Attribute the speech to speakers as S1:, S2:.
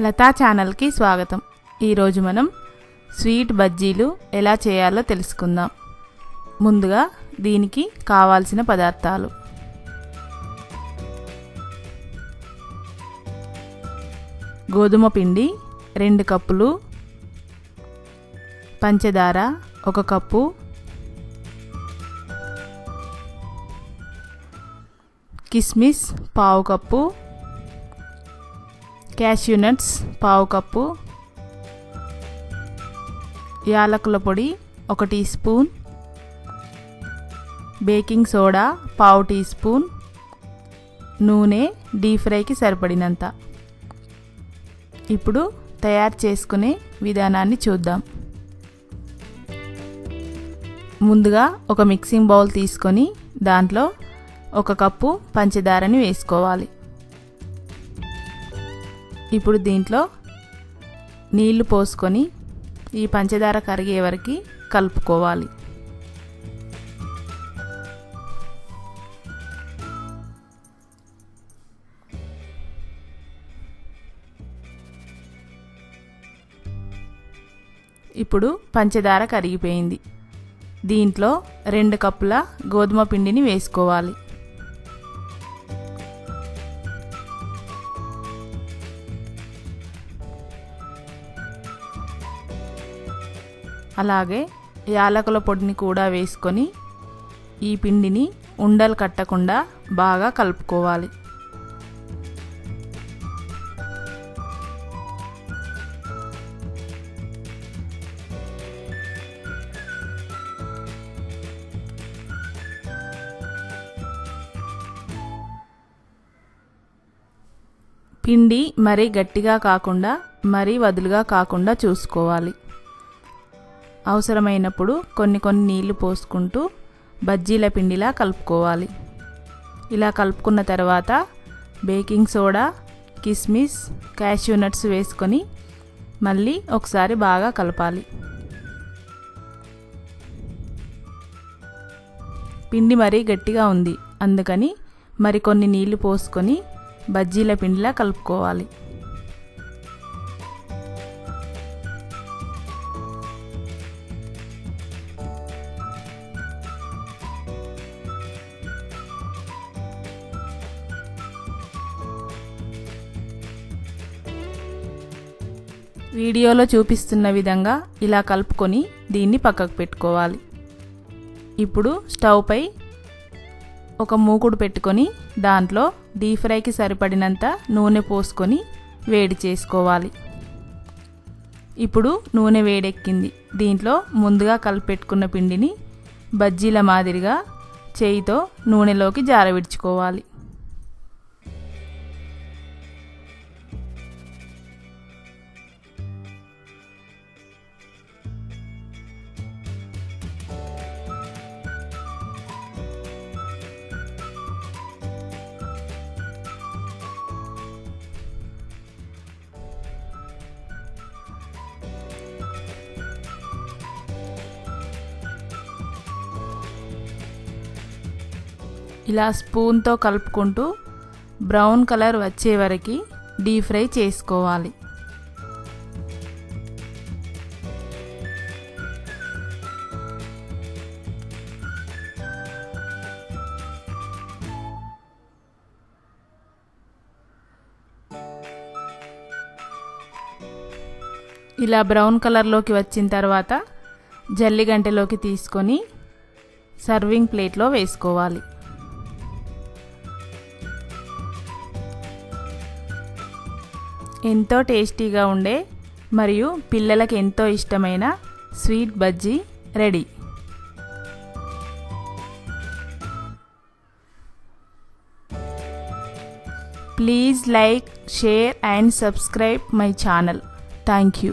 S1: లతా ఛానల్కి స్వాగతం. ఈరోజు మనం స్వీట్ బజ్జీలు ఎలా చేయాలో తెలుసుకుందాం. ముందుగా దీనికి కావాల్సిన పదార్థాలు: గోధుమ పిండి 2 కప్పులు, పంచదార 1 కప్పు, కిస్మిస్ 1/2 కప్పు, క్యాష్యూ నట్స్ 1/2 కప్పు, యాలకుల పొడి 1 teaspoon, baking soda 1/2 teaspoon, నూనె డీప్ ఫ్రైకి సరిపడినంత. ఇప్పుడు తయారు చేసుకునే విధానాన్ని చూద్దాం. ముందుగా ఒక మిక్సింగ్ బౌల్ తీసుకొని దాంట్లో 1 కప్పు పంచదారని వేసుకోవాలి. ఇప్పుడు దీంట్లో నీళ్లు పోసుకొని ఈ పంచదార కరిగే వరకు కలుపుకోవాలి. ఇప్పుడు పంచదార కరిగిపోయింది. దీంట్లో 2 కప్పుల గోధుమ పిండిని వేసుకోవాలి. అలాగే యాలకుల పొడిని కూడా వేసుకొని ఈ పిండిని ఉండలు కట్టకుండా బాగా కలుపుకోవాలి. పిండి మరీ గట్టిగా కాకుండా మరీ వదులుగా కాకుండా చూసుకోవాలి. అవసరమైనప్పుడు కొన్ని నీళ్లు పోసుకుంటూ బజ్జీల పిండిలా కలుపుకోవాలి. ఇలా కలుపుకున్న తర్వాత బేకింగ్ సోడా, కిస్మిస్, క్యాష్యూ నట్స్ వేసుకొని మళ్ళీ ఒకసారి బాగా కలపాలి. పిండి మరీ గట్టిగా ఉంది, అందుకని మరికొన్ని నీళ్లు పోసుకొని బజ్జీల పిండిలా కలుపుకోవాలి. వీడియోలో చూపిస్తున్న విధంగా ఇలా కలుపుకొని దీన్ని పక్కకు పెట్టుకోవాలి. ఇప్పుడు స్టవ్ పై ఒక మూకుడు పెట్టుకొని దాంట్లో డీప్ ఫ్రైకి సరిపడినంత నూనె పోసుకొని వేడి చేసుకోవాలి. ఇప్పుడు నూనె వేడెక్కింది. దీంట్లో ముందుగా కలిపెట్టుకున్న పిండిని బజ్జీల మాదిరిగా చేయితో నూనెలోకి జారవిడ్చుకోవాలి. ఇలా స్పూన్తో కలుపుకుంటూ బ్రౌన్ కలర్ వచ్చే వరకు డీప్ ఫ్రై చేసుకోవాలి. ఇలా బ్రౌన్ కలర్లోకి వచ్చిన తర్వాత జల్లిగంటెలోకి తీసుకొని సర్వింగ్ ప్లేట్లో వేసుకోవాలి. ఎంతో టేస్టీగా ఉండే మరియు పిల్లలకు ఎంతో ఇష్టమైన sweet bajji ready. Please like, share and subscribe my channel. Thank you.